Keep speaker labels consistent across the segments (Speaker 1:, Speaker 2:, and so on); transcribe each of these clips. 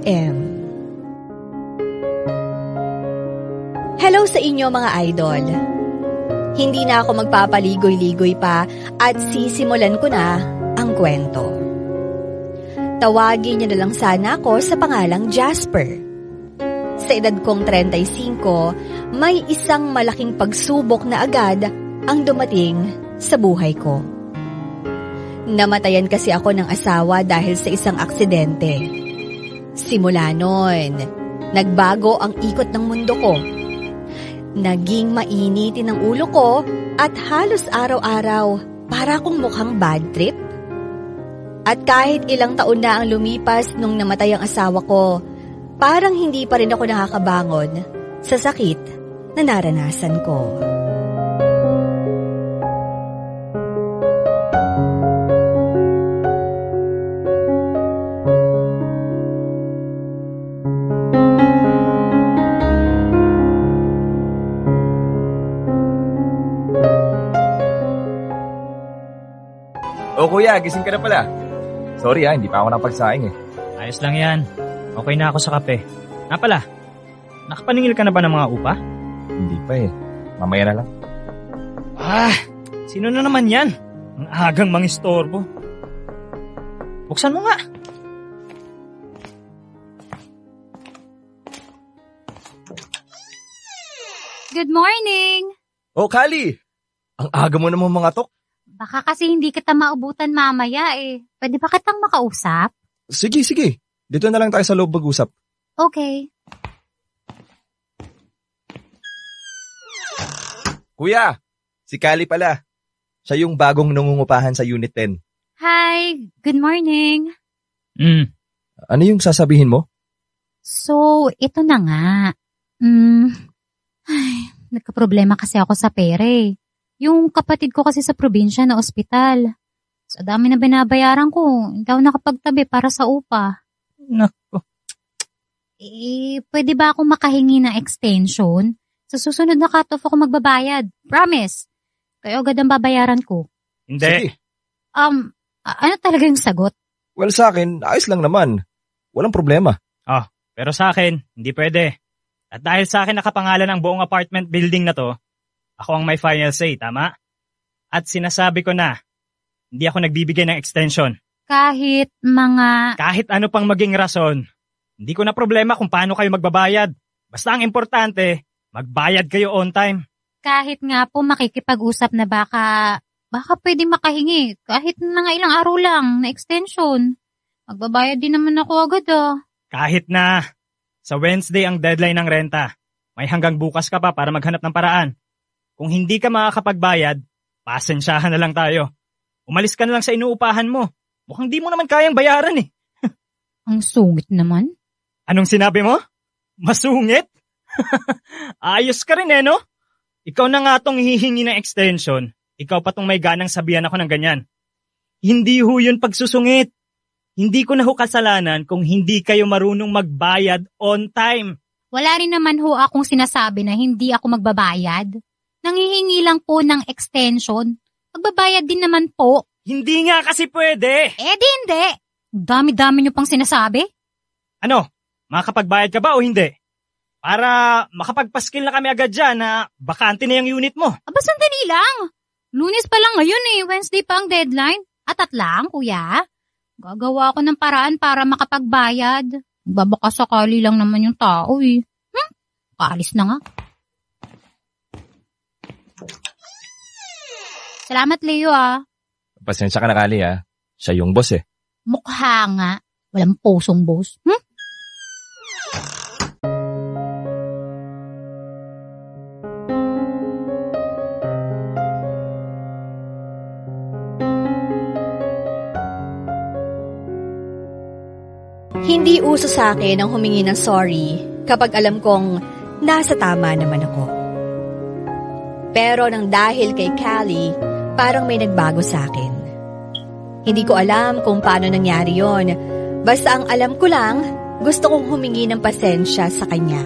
Speaker 1: FM. Hello sa inyo mga idol. Hindi na ako magpapaligoy-ligoy pa at sisimulan ko na ang kwento. Tawagin niyo na lang sana ako sa pangalang Jasper. Sa edad kong 35, may isang malaking pagsubok na agad ang dumating sa buhay ko. Namatayan kasi ako ng asawa dahil sa isang aksidente. Simula noon, nagbago ang ikot ng mundo ko. Naging mainitin ang ulo ko at halos araw-araw para akong mukhang bad trip. At kahit ilang taon na ang lumipas nung namatay ang asawa ko, parang hindi pa rin ako nakakabangon sa sakit na naranasan ko.
Speaker 2: O kuya, gising ka na pala. Sorry hindi pa ako napagsaing eh.
Speaker 3: Ayos lang yan. Okay na ako sa kape. Nga pala, nakapaningil ka na ba ng mga upa?
Speaker 2: Hindi pa eh. Mamaya na lang.
Speaker 3: Sino na naman yan? Ang agang mangistorbo. Buksan mo nga.
Speaker 4: Good morning!
Speaker 2: Oh, Kali! Ang aga mo naman mga tok.
Speaker 4: Baka kasi hindi kita maubutan mamaya eh. Pwede ba kitang makausap?
Speaker 2: Sige. Dito na lang tayo sa loob mag-usap.
Speaker 4: Okay.
Speaker 2: Kuya, si Kali pala. Siya yung bagong nangungupahan sa Unit 10.
Speaker 4: Hi, good morning.
Speaker 2: Ano yung sasabihin mo?
Speaker 4: So, ito na nga. Nagkaproblema kasi ako sa pera eh. Yung kapatid ko kasi sa probinsya na ospital. Sa dami na binabayaran ko, hindi ako nakapagtabi para sa upa.
Speaker 3: Nako.
Speaker 4: Pwede ba akong makahingi ng extension? Sa susunod na cut-off ako magbabayad. Promise. Kaya agad ang babayaran ko.
Speaker 3: Hindi.
Speaker 2: Sige.
Speaker 4: Ano talaga yung sagot?
Speaker 2: Well, sa akin, ayos lang naman. Walang problema.
Speaker 3: Pero sa akin, hindi pwede. At dahil sa akin nakapangalan ang buong apartment building na to, ako ang may final say, tama? At sinasabi ko na, hindi ako nagbibigay ng extension.
Speaker 4: Kahit
Speaker 3: ano pang maging rason, hindi ko na problema kung paano kayo magbabayad. Basta ang importante, magbayad kayo on time.
Speaker 4: Kahit nga po makikipag-usap na baka pwede makahingi. Kahit na nga ilang araw lang na extension. Magbabayad din naman ako agad
Speaker 3: Kahit na, sa Wednesday ang deadline ng renta. May hanggang bukas ka pa para maghanap ng paraan. Kung hindi ka makakapagbayad, pasensyahan na lang tayo. Umalis ka na lang sa inuupahan mo. Mukhang di mo naman kayang bayaran eh.
Speaker 4: Ang sungit naman.
Speaker 3: Anong sinabi mo? Masungit? Ayos ka rin no? Ikaw na nga tong hihingi ng extension. Ikaw pa tong may ganang sabihan ako ng ganyan. Hindi ho yun pagsusungit. Hindi ko na ho kasalanan kung hindi kayo marunong magbayad on time.
Speaker 4: Wala rin naman ho akong sinasabi na hindi ako magbabayad. Nanghihingi lang po ng extension. Magbabayad din naman po.
Speaker 3: Hindi nga kasi pwede.
Speaker 4: Di hindi. Dami-dami niyo pang sinasabi.
Speaker 3: Ano? Makakapagbayad ka ba o hindi? Para makapagpaskil na kami agad dyan na bakante na yung unit mo.
Speaker 4: Sandali lang. Lunes pa lang ngayon Wednesday pa ang deadline. Atat lang, kuya. Gagawa ko ng paraan para makapagbayad. Babaka sakali lang naman yung tao Kaalis na nga. Salamat, Leo
Speaker 2: Pasensya ka na, Kali Siya yung boss eh.
Speaker 4: Mukha nga. Walang pusong boss.
Speaker 1: Hindi uso sa akin ang humingi ng sorry kapag alam kong nasa tama naman ako. Pero nang dahil kay Kali, parang may nagbago sa akin. Hindi ko alam kung paano nangyari yon. Basta ang alam ko lang, gusto kong humingi ng pasensya sa kanya.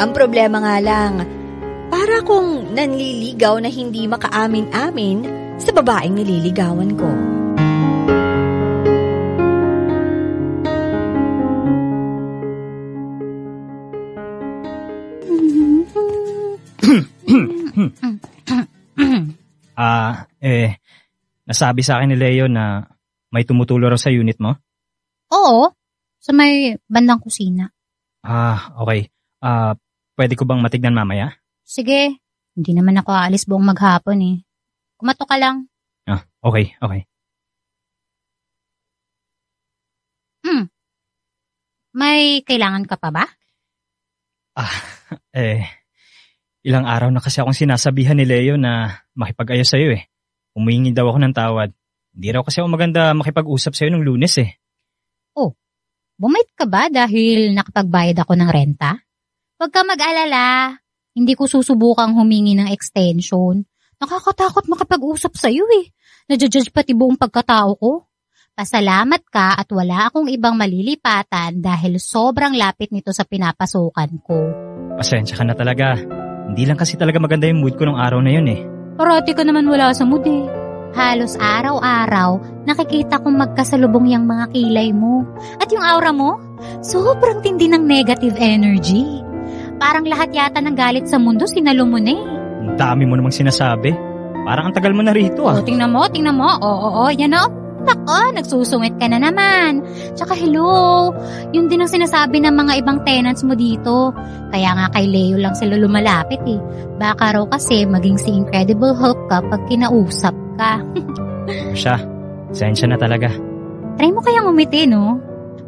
Speaker 1: Ang problema nga lang, para akong nanliligaw na hindi makaamin-amin sa babaeng nililigawan ko.
Speaker 3: nasabi sa akin ni Leo na may tumutulo raw sa unit mo?
Speaker 4: Oo, sa may bandang kusina.
Speaker 3: Okay. Pwede ko bang matignan mamaya?
Speaker 4: Sige, hindi naman ako aalis buong maghapon eh. Kumato ka lang.
Speaker 3: Okay.
Speaker 4: May kailangan ka pa ba?
Speaker 3: Ilang araw na kasi akong sinasabihan ni Leo na makipag-ayos sa'yo eh. Humingi daw ako ng tawad. Hindi raw kasi ako maganda makipag-usap sa'yo nung Lunes eh.
Speaker 4: Bumait ka ba dahil nakapagbayad ako ng renta? Huwag ka mag-alala. Hindi ko susubukang humingi ng extension. Nakakatakot makipag-usap sa'yo eh. Nadjudge pati buong pagkatao ko. Pasalamat ka at wala akong ibang malilipatan dahil sobrang lapit nito sa pinapasukan ko.
Speaker 3: Pasensya ka na talaga. Hindi lang kasi talaga maganda yung mood ko nung araw na yun eh.
Speaker 4: Parati ka naman wala sa mood eh. Halos araw-araw, nakikita kong magkasalubong yung mga kilay mo. At yung aura mo, sobrang tindi ng negative energy. Parang lahat yata ng galit sa mundo sinalo mo na eh.
Speaker 3: Ang dami mo namang sinasabi. Parang ang tagal mo na rito ah.
Speaker 4: Tingnan mo. Oo, yan o. Nako, nagsusungit ka na naman. Tsaka hello, yun din ang sinasabi ng mga ibang tenants mo dito. Kaya nga kay Leo lang sila lumalapit eh. Baka raw kasi maging si Incredible Hulk ka pag kinausap ka.
Speaker 3: Siya, sensya na talaga.
Speaker 4: Try mo kayang umiti, no?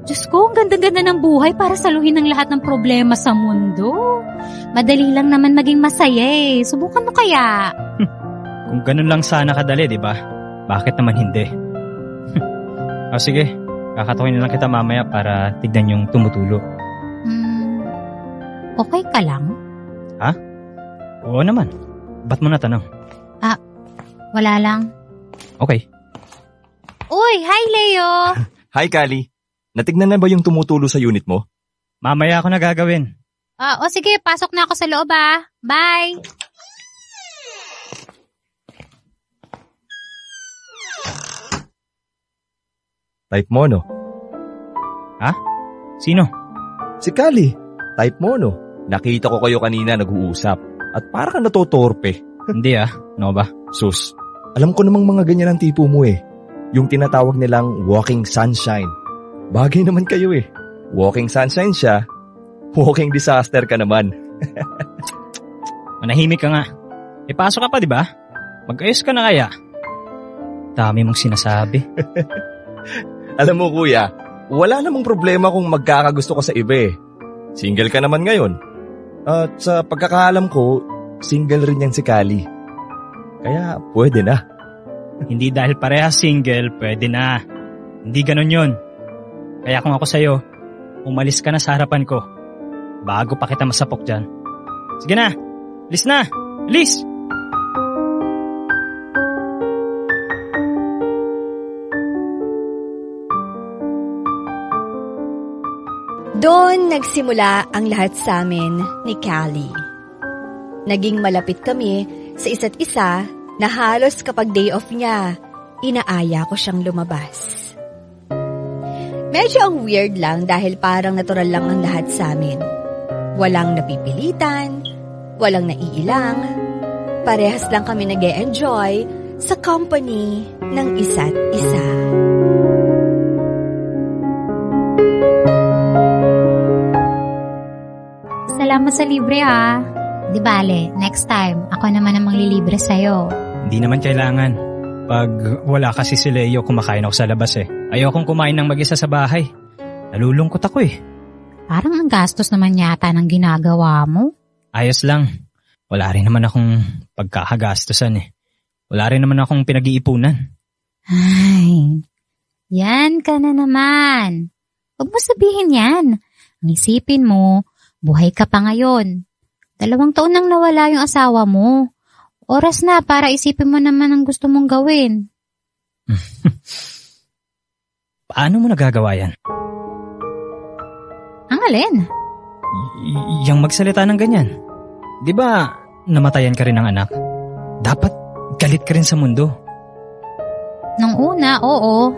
Speaker 4: Diyos ko, ang ganda-ganda ng buhay para saluhin ang lahat ng problema sa mundo. Madali lang naman maging masaya eh. Subukan mo kaya.
Speaker 3: Kung ganun lang sana kadali, di ba? Bakit naman hindi? Sige, kakatukin na lang kita mamaya para tignan yung tumutulo.
Speaker 4: Okay ka lang?
Speaker 3: Ha? Oo naman. Ba't mo natanong?
Speaker 4: Wala lang.
Speaker 3: Okay.
Speaker 4: Uy, hi Leo!
Speaker 2: Hi, Kali. Natignan na ba yung tumutulo sa unit mo?
Speaker 3: Mamaya ako na gagawin.
Speaker 4: Sige, pasok na ako sa loob Bye!
Speaker 2: Type mo, no?
Speaker 3: Sino?
Speaker 2: Si Kali. Type mo, no? Nakita ko kayo kanina nag-uusap. At para ka natotorpe.
Speaker 3: Hindi no ba?
Speaker 2: Sus, alam ko namang mga ganyan ang tipo mo eh. Yung tinatawag nilang walking sunshine. Bagay naman kayo eh. Walking sunshine siya, walking disaster ka naman.
Speaker 3: Manahimik ka nga. Pasok ka pa, di ba? Mag-ayos ka na kaya. Dami mong sinasabi.
Speaker 2: Alam mo kuya, wala namang problema kung magkakagusto ka sa iba eh. Single ka naman ngayon. At sa pagkakaalam ko, single rin yan si Kali. Kaya pwede na.
Speaker 3: Hindi dahil parehas single, pwede na. Hindi ganun yun. Kaya kung ako sa'yo, umalis ka na sa harapan ko. Bago pa kita masapok dyan. Sige na, alis na, alis!
Speaker 1: Doon nagsimula ang lahat sa amin ni Callie. Naging malapit kami sa isa't isa na halos kapag day off niya, inaaya ko siyang lumabas. Medyo ang weird lang dahil parang natural lang ang lahat sa amin. Walang napipilitan, walang naiilang, parehas lang kami nag-e-enjoy sa company ng isa't isa.
Speaker 4: Salamat sa libre Di bale, next time, ako naman ang manglilibre sa'yo.
Speaker 3: Hindi naman kailangan. Pag wala kasi si Leo, kumakain ako sa labas eh. Ayokong kumain ng mag-isa sa bahay. Nalulungkot ako eh.
Speaker 4: Parang ang gastos naman yata ng ginagawa mo.
Speaker 3: Ayos lang. Wala rin naman akong pagkakagastusan eh. Wala rin naman akong pinag-iipunan.
Speaker 4: Ay, yan ka na naman. Huwag mo sabihin yan. Ang isipin mo, buhay ka pa ngayon. 2 taon nang nawala yung asawa mo. Oras na para isipin mo naman ang gusto mong gawin.
Speaker 3: Paano mo nagagawa yan?
Speaker 4: Ang alin?
Speaker 3: Yang magsalita ng ganyan. Di ba namatayan ka rin ng anak? Dapat galit ka rin sa mundo.
Speaker 4: Nung una, oo.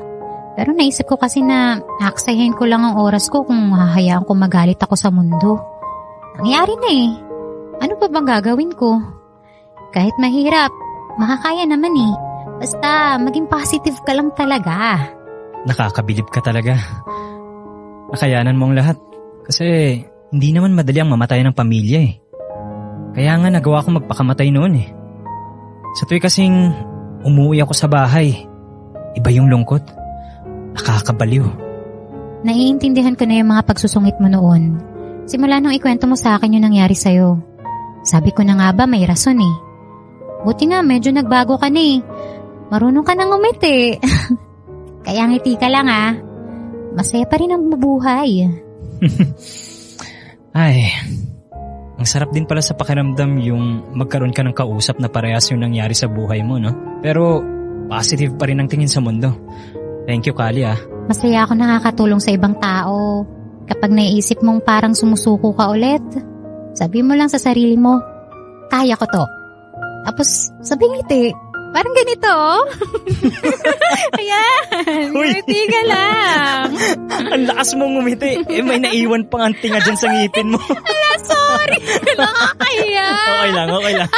Speaker 4: Pero naisip ko kasi na aksayahin ko lang ang oras ko kung hahayaan ko magalit ako sa mundo. Nangyari na eh. Ano pa bang gagawin ko? Kahit mahirap, makakaya naman eh. Basta, maging positive ka lang talaga.
Speaker 3: Nakakabilib ka talaga. Nakayanan mo ang lahat. Kasi hindi naman madali ang mamatay ng pamilya eh. Kaya nga nagawa ko magpakamatay noon eh. Sa tuwi kasing umuwi ako sa bahay, iba yung lungkot. Nakakabaliw.
Speaker 4: Naiintindihan ko na yung mga pagsusungit mo noon. Simula nung ikwento mo sa akin yung nangyari sa'yo. Sabi ko na nga ba may rason eh. Buti nga medyo nagbago ka na eh. Marunong ka nang umiti. Kaya ngiti ka lang ah. Masaya pa rin ang mabuhay.
Speaker 3: Ay, ang sarap din pala sa pakiramdam yung magkaroon ka ng kausap na parehas yung nangyari sa buhay mo, no? Pero positive pa rin ang tingin sa mundo. Thank you, Kali ah.
Speaker 4: Masaya ako nakakatulong sa ibang tao. Kapag naiisip mong parang sumusuko ka ulit, sabi mo lang sa sarili mo, kaya ko to. Tapos sabi ngiti, parang ganito. Ayan,
Speaker 3: Uy.
Speaker 4: ngiti ka lang.
Speaker 3: Ang lakas mong ngumiti. Eh, may naiwan pang antinga dyan sa ngipin mo.
Speaker 4: Ala, sorry. Nakakaya.
Speaker 3: Okay lang, okay lang.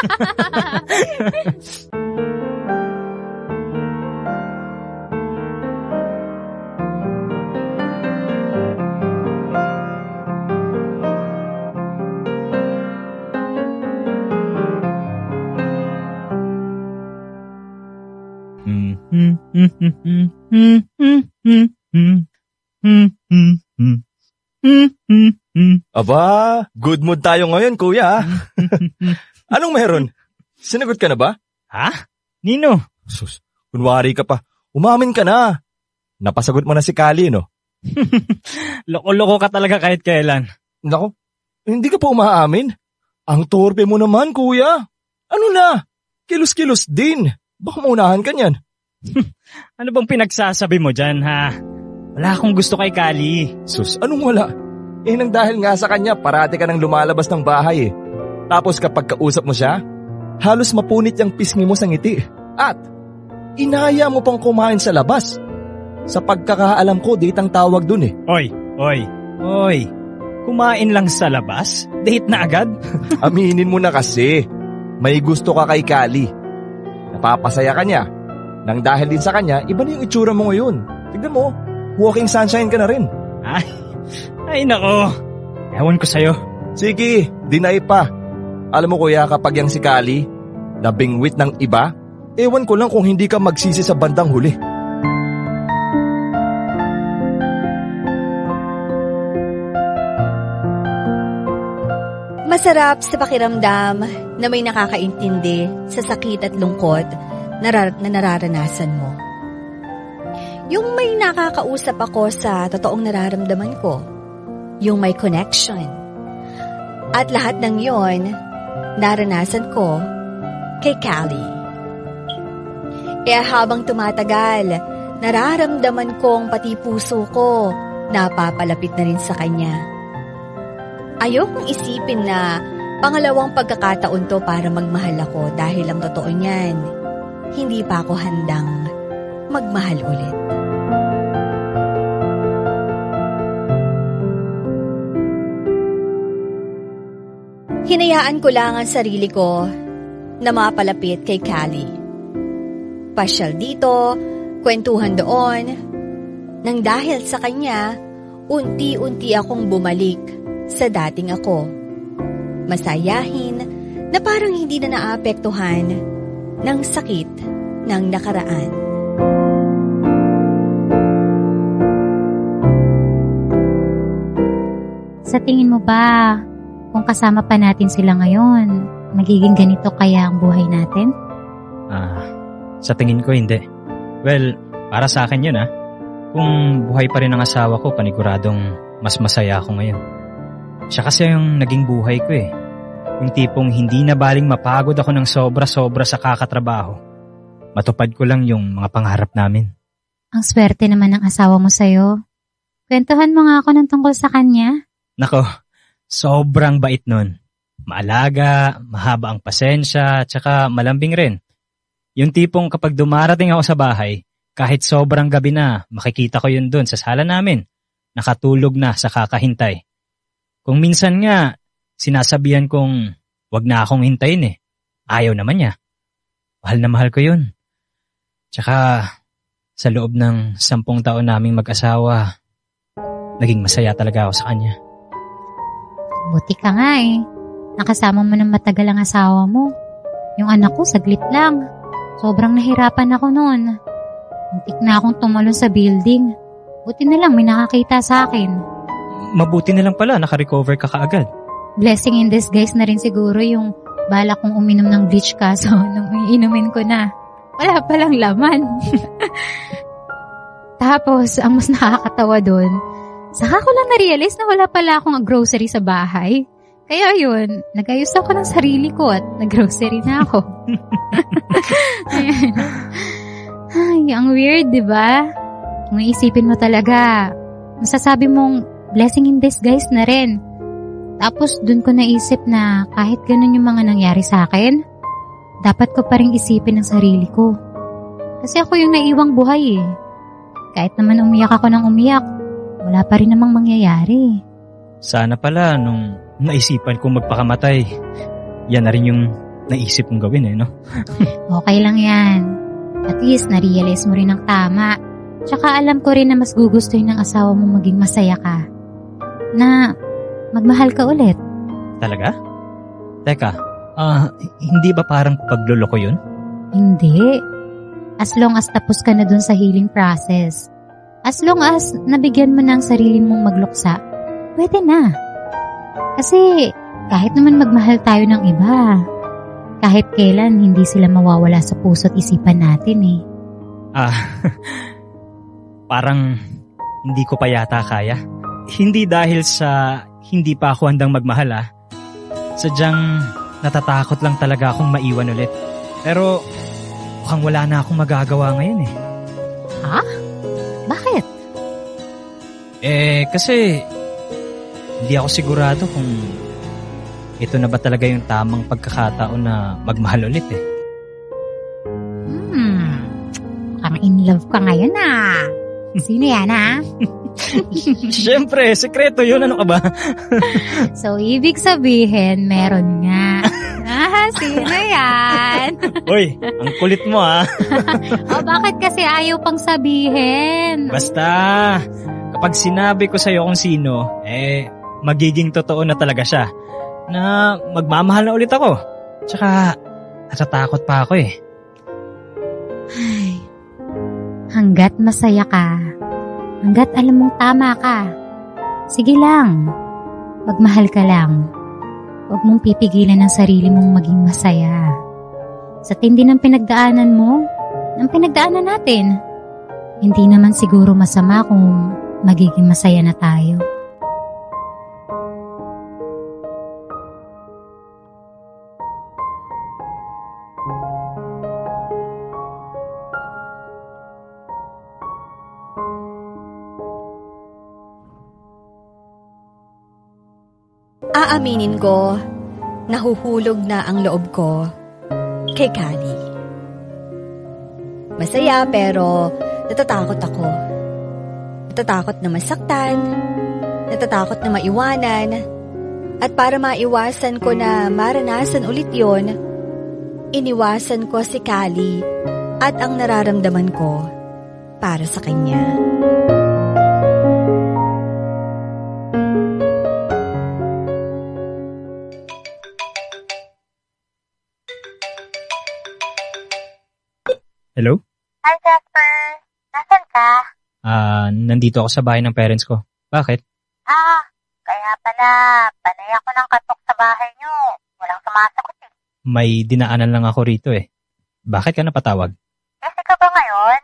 Speaker 2: Aba, good mood tayo ngayon, kuya. Anong meron? Sinagot ka na ba?
Speaker 3: Ha? Nino?
Speaker 2: Sus, kunwari ka pa. Umamin ka na. Napasagot mo na si Kali, no?
Speaker 3: Loko-loko ka talaga kahit kailan.
Speaker 2: Nako, hindi ka pa umaamin. Ang torpe mo naman, kuya. Ano na? Kilos-kilos din. Baka maunahan ka niyan.
Speaker 3: Ano bang pinagsasabi mo dyan, ha? Wala akong gusto kay Kali.
Speaker 2: Sus, anong wala? Eh nang dahil nga sa kanya, parati ka nang lumalabas ng bahay eh. Tapos kapag kausap mo siya, halos mapunit yung pisngi mo sa ngiti. At, inaya mo pang kumain sa labas. Sa pagkakaalam ko, date ang tawag dun eh.
Speaker 3: Oy. Kumain lang sa labas? Date na agad?
Speaker 2: Aminin mo na kasi, may gusto ka kay Kali. Napapasaya ka niya. Nang dahil din sa kanya, iba na yung itsura mo ngayon. Tignan mo, walking sunshine ka na rin.
Speaker 3: Ay nako. Ewan ko sa'yo.
Speaker 2: Sige, deny pa. Alam mo kuya, kapag yang si Kali, nabingwit ng iba, ewan ko lang kung hindi ka magsisi sa bandang huli.
Speaker 1: Masarap sa pakiramdam na may nakakaintindi sa sakit at lungkot na nararanasan mo. Yung may nakakausap ako sa totoong nararamdaman ko. Yung may connection. At lahat ng yon, naranasan ko kay Kali. Kaya habang tumatagal, nararamdaman kong pati puso ko napapalapit na rin sa kanya. Ayokong isipin na pangalawang pagkakataon to para magmahal ako dahil ang totoo niyan, hindi pa ako handang magmahal ulit. Hinayaan ko lang ang sarili ko na mapalapit kay Kali. Pasyal dito, kwentuhan doon. Nang dahil sa kanya, unti-unti akong bumalik sa dating ako. Masayahin na parang hindi na naapektuhan ng sakit ng nakaraan.
Speaker 4: Sa tingin mo ba, kung kasama pa natin sila ngayon, magiging ganito kaya ang buhay natin?
Speaker 3: Sa tingin ko hindi. Well, para sa akin yun Kung buhay pa rin ang asawa ko, paniguradong mas masaya ako ngayon. Siya kasi yung naging buhay ko eh. Yung tipong hindi na baling mapagod ako ng sobra-sobra sa kakatrabaho. Matupad ko lang yung mga pangarap namin.
Speaker 4: Ang swerte naman ng asawa mo sa'yo. Kwentuhan mo nga ako ng tungkol sa kanya.
Speaker 3: Nako, sobrang bait nun. Maalaga, mahaba ang pasensya, tsaka malambing rin. Yung tipong kapag dumarating ako sa bahay, kahit sobrang gabi na, makikita ko yun dun sa sala namin. Nakatulog na sa kakahintay. Kung minsan nga, sinasabihan kong wag na akong hintayin eh. Ayaw naman niya. Mahal na mahal ko yun. Tsaka sa loob ng 10 taon naming mag-asawa, naging masaya talaga ako sa kanya.
Speaker 4: Buti ka nga eh. Nakasama mo ng matagal ang asawa mo. Yung anak ko, saglit lang. Sobrang nahirapan ako noon. Muntik na akong tumalon sa building. Buti na lang may nakakita sa akin.
Speaker 3: Mabuti na lang pala, nakarecover ka kaagad.
Speaker 4: Blessing in disguise na rin siguro yung balak kong uminom ng bleach kaso nung iinumin ko na. Wala palang laman. Tapos, ang mas nakakatawa doon, saka ko lang na-realize na wala pala akong grocery sa bahay. Kaya yun, nag-ayos ako ng sarili ko at nag-grocery na ako. Ay, ang weird, di ba? Kung naisipin mo talaga, masasabi mong blessing in disguise na rin. Tapos dun ko naisip na kahit ganun yung mga nangyari sa akin, dapat ko pa rin isipin ang sarili ko. Kasi ako yung naiwang buhay eh. Kahit naman umiyak ako ng umiyak, wala pa rin namang mangyayari.
Speaker 3: Sana pala nung naisipan kong magpakamatay, yan na rin yung naisip mong gawin eh, no?
Speaker 4: Okay lang yan. At least na-realize mo rin ang tama. Tsaka alam ko rin na mas gugustuhin ng asawa mo maging masaya ka. Na magmahal ka ulit.
Speaker 3: Talaga? Teka, hindi ba parang pagluloko yun?
Speaker 4: Hindi. As long as tapos ka na dun sa healing process. As long as nabigyan mo ng sarili mong magluksa, pwede na. Kasi kahit naman magmahal tayo ng iba, kahit kailan hindi sila mawawala sa puso't isipan natin eh.
Speaker 3: Parang hindi ko pa yata kaya. Hindi dahil sa hindi pa ako handang magmahal Sadyang natatakot lang talaga akong maiwan ulit. Pero mukhang wala na akong magagawa ngayon eh.
Speaker 4: Ha? Bakit?
Speaker 3: Kasi hindi ako sigurado kung ito na ba talaga yung tamang pagkakataon na magmahal ulit eh.
Speaker 4: Mukhang in love ka ngayon Sino yan
Speaker 3: Siyempre, sekreto yun. Ano ka ba?
Speaker 4: So, ibig sabihin, meron nga. Sino yan?
Speaker 3: Uy, ang kulit mo
Speaker 4: O bakit kasi ayaw pang sabihin?
Speaker 3: Basta, kapag sinabi ko sa'yo kung sino, magiging totoo na talaga siya. Na magmamahal na ulit ako. Tsaka, natatakot pa ako eh.
Speaker 4: Ay, hanggat masaya ka, hanggat alam mong tama ka, sige lang, magmahal ka lang. Huwag mong pipigilan ang sarili mong maging masaya. Sa tindi ng pinagdaanan mo, ng pinagdaanan natin, hindi naman siguro masama kung magiging masaya na tayo.
Speaker 1: Aaminin ko, nahuhulog na ang loob ko kay Kali. Masaya pero natatakot ako. Natatakot na masaktan, natatakot na maiwanan, at para maiwasan ko na maranasan ulit yon, iniwasan ko si Kali at ang nararamdaman ko para sa kanya.
Speaker 3: Hello?
Speaker 5: Hi, Jasper. Nasaan ka?
Speaker 3: Nandito ako sa bahay ng parents ko. Bakit?
Speaker 5: Kaya pala, panay ako ng katok sa bahay nyo. Walang sumasagot eh.
Speaker 3: May dinaanan lang ako rito eh. Bakit ka napatawag?
Speaker 5: Kasi ka ba ngayon?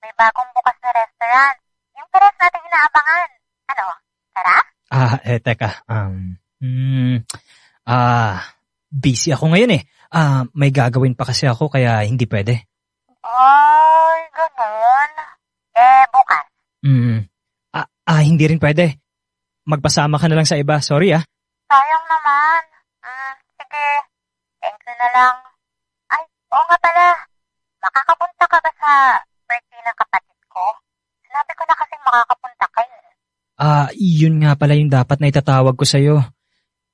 Speaker 5: May bagong bukas na restaurant. Yung pares natin inaabangan. Ano? Tara?
Speaker 3: Teka. Busy ako ngayon eh. May gagawin pa kasi ako kaya hindi pwede.
Speaker 5: Ay, ganun. Bukas.
Speaker 3: Hindi rin pwede. Magpasama ka na lang sa iba. Sorry
Speaker 5: Sayang naman. Sige. Thank you na lang. Ay, oo nga pala. Makakapunta ka ba sa birthday ng kapatid ko? Sinabi ko na kasing makakapunta kayo.
Speaker 3: Yun nga pala yung dapat na itatawag ko sa'yo.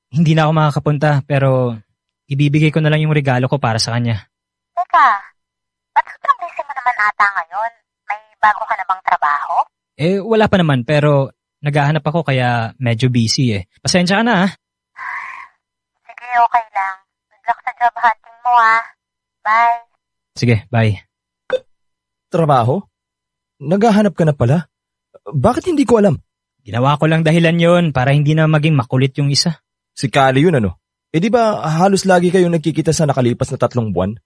Speaker 3: Hindi na ako makakapunta pero ibibigay ko na lang yung regalo ko para sa kanya.
Speaker 5: Teka, ba't sobrang busy mo naman naman ata ngayon. May bago ka na bang trabaho?
Speaker 3: Wala pa naman pero naghahanap ako kaya medyo busy eh. Pasensya ka na ah.
Speaker 5: Sige, okay lang. Good luck sa job hunting mo Bye.
Speaker 3: Sige, bye.
Speaker 2: Trabaho? Naghahanap ka na pala? Bakit hindi ko alam?
Speaker 3: Ginawa ko lang dahilan yon para hindi na maging makulit yung isa.
Speaker 2: Si Kali yun ano? Di ba halos lagi kayong nagkikita sa nakalipas na 3 buwan?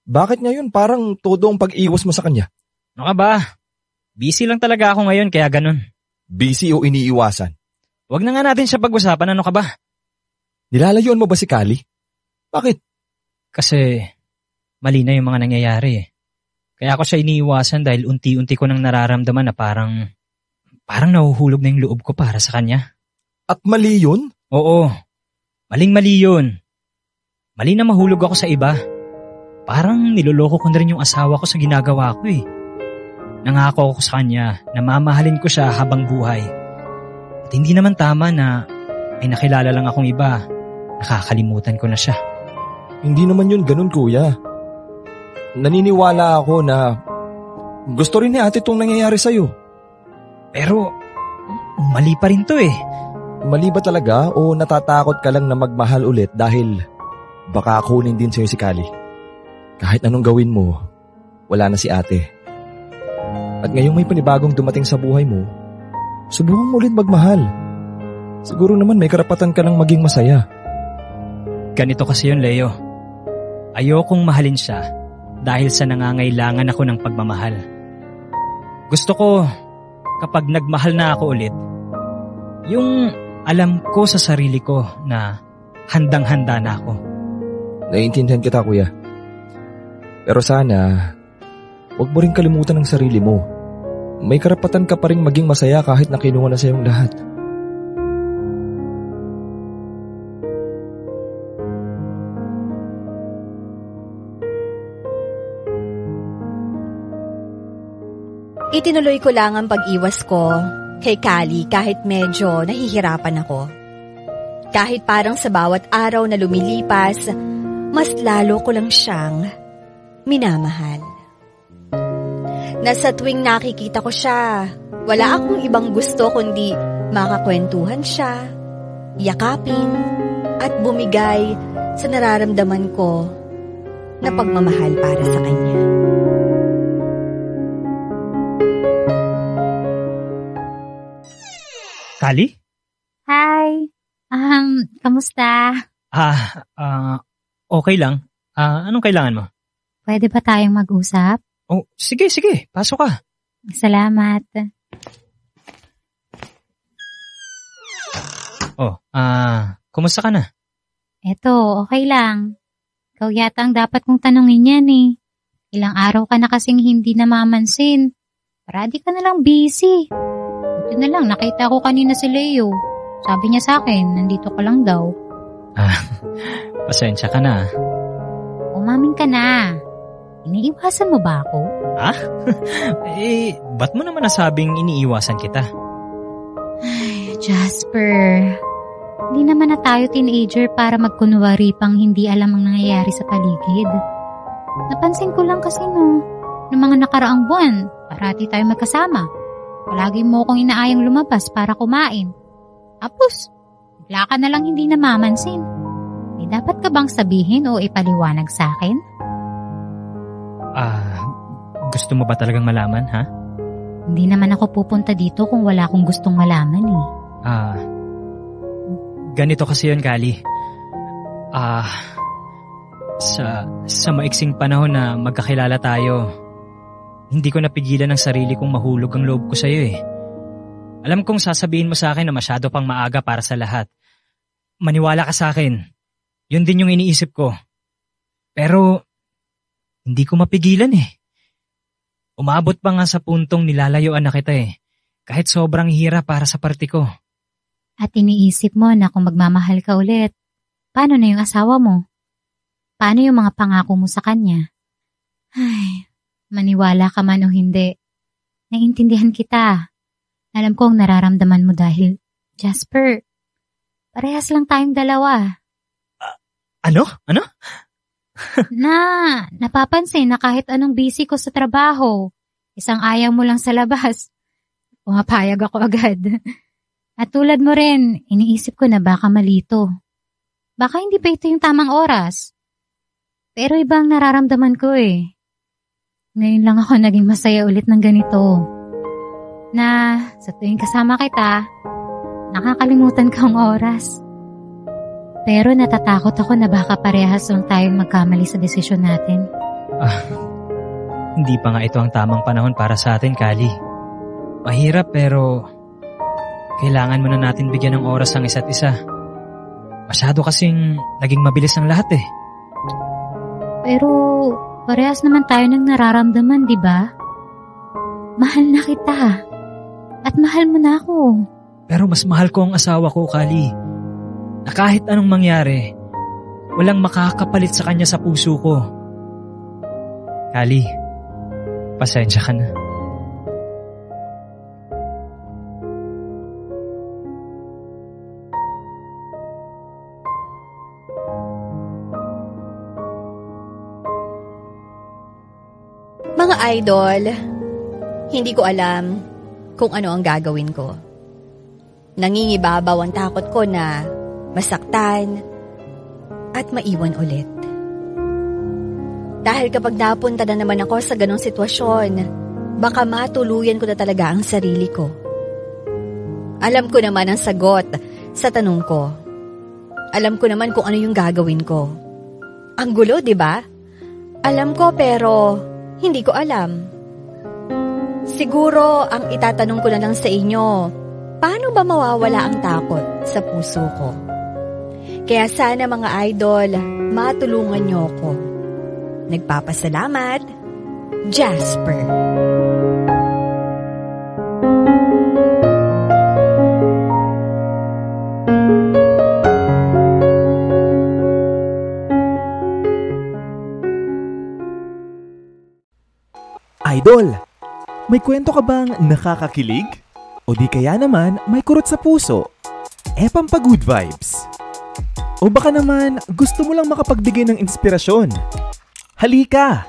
Speaker 2: Bakit ngayon parang todo ang pag-iwas mo sa kanya?
Speaker 3: Ano ka ba? Busy lang talaga ako ngayon kaya ganun.
Speaker 2: Busy o iniiwasan?
Speaker 3: Wag na nga natin siya pag-usapan, ano ka ba?
Speaker 2: Nilalayuan mo ba si Kali? Bakit?
Speaker 3: Kasi mali na yung mga nangyayari eh. Kaya ako siya iniiwasan dahil unti-unti ko nang nararamdaman na parang nahuhulog na yung loob ko para sa kanya.
Speaker 2: At mali yun?
Speaker 3: Oo, maling-mali yun. Mali na mahulog ako sa iba. Parang niloloko ko na rin yung asawa ko sa ginagawa ko eh. Nangako ako sa kanya na mamahalin ko siya habang buhay. At hindi naman tama na may nakilala lang akong iba. Nakakalimutan ko na siya.
Speaker 2: Hindi naman yun ganun, kuya. Naniniwala ako na gusto rin ni ate itong nangyayari sa'yo.
Speaker 3: Pero mali pa rin to eh.
Speaker 2: Mali ba talaga o natatakot ka lang na magmahal ulit dahil baka kunin din sa'yo si Kali? Kahit anong gawin mo, wala na si ate. At ngayong may panibagong dumating sa buhay mo, subukan mo ulit magmahal. Siguro naman may karapatan ka lang maging masaya.
Speaker 3: Ganito kasi yun, Leo. Ayokong mahalin siya dahil sa nangangailangan ako ng pagmamahal. Gusto ko, kapag nagmahal na ako ulit, yung alam ko sa sarili ko na handang-handa na ako.
Speaker 2: Naiintindihan kita, kuya. Pero sana, huwag mo rin kalimutan ang sarili mo. May karapatan ka pa rin maging masaya kahit na kinuha na sa iyong lahat.
Speaker 1: Itinuloy ko lang ang pag-iwas ko kay Kali kahit medyo nahihirapan ako. Kahit parang sa bawat araw na lumilipas, mas lalo ko lang siyang minamahal. Nasa tuwing nakikita ko siya, wala akong ibang gusto kundi makakwentuhan siya, yakapin, at bumigay sa nararamdaman ko na pagmamahal para sa kanya.
Speaker 3: Kali?
Speaker 4: Hi. Kamusta?
Speaker 3: Okay lang. Anong kailangan mo?
Speaker 4: Pwede ba tayong mag-usap?
Speaker 3: Oh, sige. Pasok ka.
Speaker 4: Salamat.
Speaker 3: Kumusta ka na?
Speaker 4: Eto, okay lang. Ikaw yata ang dapat kong tanungin yan eh. Ilang araw ka na kasing hindi namamansin. Paradi ka na lang busy. Buti na lang, nakita ko kanina si Leo. Sabi niya sa akin, nandito ka lang daw.
Speaker 3: Pasensya ka na.
Speaker 4: Umamin ka na. Iniiwasan mo ba ako?
Speaker 3: Ba't mo naman nasabing iniiwasan kita?
Speaker 4: Ay, Jasper. Hindi naman na tayo teenager para magkunwari pang hindi alam ang nangyayari sa paligid. Napansin ko lang kasi noong mga nakaraang buwan, parati tayo magkasama. Palagi mo akong inaayang lumabas para kumain. Tapos, bigla ka na lang hindi namamansin. May dapat ka bang sabihin o ipaliwanag sa akin?
Speaker 3: Gusto mo ba talagang malaman, ha?
Speaker 4: Hindi naman ako pupunta dito kung wala akong gustong malaman eh.
Speaker 3: Ganito kasi yun, Kali. Sa maiksing panahon na magkakilala tayo, hindi ko napigilan ang sarili kong mahulog ang loob ko sa'yo eh. Alam kong sasabihin mo sa akin na masyado pang maaga para sa lahat. Maniwala ka sa akin. Yun din yung iniisip ko. Pero, hindi ko mapigilan eh. Umabot pa nga sa puntong nilalayuan na kita eh. Kahit sobrang hirap para sa party ko.
Speaker 4: At iniisip mo na kung magmamahal ka ulit, paano na yung asawa mo? Paano yung mga pangako mo sa kanya? Ay, maniwala ka man o hindi, naiintindihan kita. Alam ko ang nararamdaman mo dahil, Jasper, parehas lang tayong dalawa.
Speaker 3: Ano?
Speaker 4: Napapansin na kahit anong busy ko sa trabaho, isang ayaw mo lang sa labas, pumapayag ako agad. At tulad mo rin, iniisip ko na baka malito. Baka hindi pa ito yung tamang oras. Pero ibang nararamdaman ko eh. Ngayon lang ako naging masaya ulit ng ganito. Na sa tuwing kasama kita, nakakalimutan ko ang oras. Pero natatakot ako na baka parehas lang tayong magkamali sa desisyon natin.
Speaker 3: Hindi pa nga ito ang tamang panahon para sa atin, Kali. Mahirap pero kailangan muna natin bigyan ng oras ang isa't isa. Masyado kasing naging mabilis ang lahat eh.
Speaker 4: Pero parehas naman tayo ng nararamdaman, di ba? Mahal na kita. At mahal mo na ako.
Speaker 3: Pero mas mahal ko ang asawa ko, Kali. Na kahit anong mangyari, walang makakapalit sa kanya sa puso ko. Kali, pasensya ka na.
Speaker 1: Mga idol, hindi ko alam kung ano ang gagawin ko. Nangingibabaw ang takot ko na masaktan at maiwan ulit. Dahil kapag napunta na naman ako sa ganong sitwasyon, baka matuluyan ko na talaga ang sarili ko. Alam ko naman ang sagot sa tanong ko. Alam ko naman kung ano yung gagawin ko. Ang gulo, di ba? Alam ko pero hindi ko alam. Siguro ang itatanong ko na lang sa inyo, paano ba mawawala ang takot sa puso ko? Kaya sana mga idol, matulungan niyo ko. Nagpapasalamat, Jasper.
Speaker 6: Idol, may kwento ka bang nakakakilig? O di kaya naman may kurot sa puso? Pampagood vibes. O baka naman gusto mo lang makapagbigay ng inspirasyon? Halika!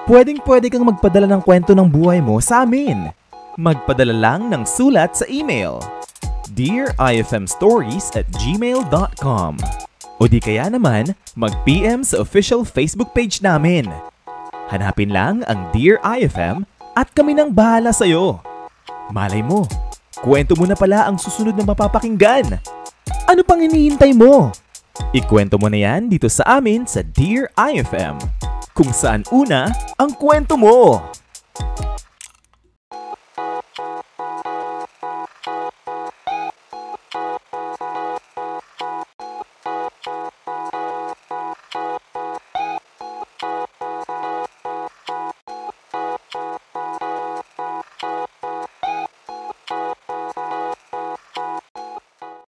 Speaker 6: Pwedeng-pwede kang magpadala ng kwento ng buhay mo sa amin. Magpadala lang ng sulat sa email dearifmstories@gmail.com o di kaya naman mag-PM sa official Facebook page namin. Hanapin lang ang Dear IFM at kami nang bahala sa'yo. Malay mo, kwento mo na pala ang susunod na mapapakinggan. Ano pang hinihintay mo? Ikwento mo na yan dito sa amin sa Dear IFM, kung saan una ang kwento mo.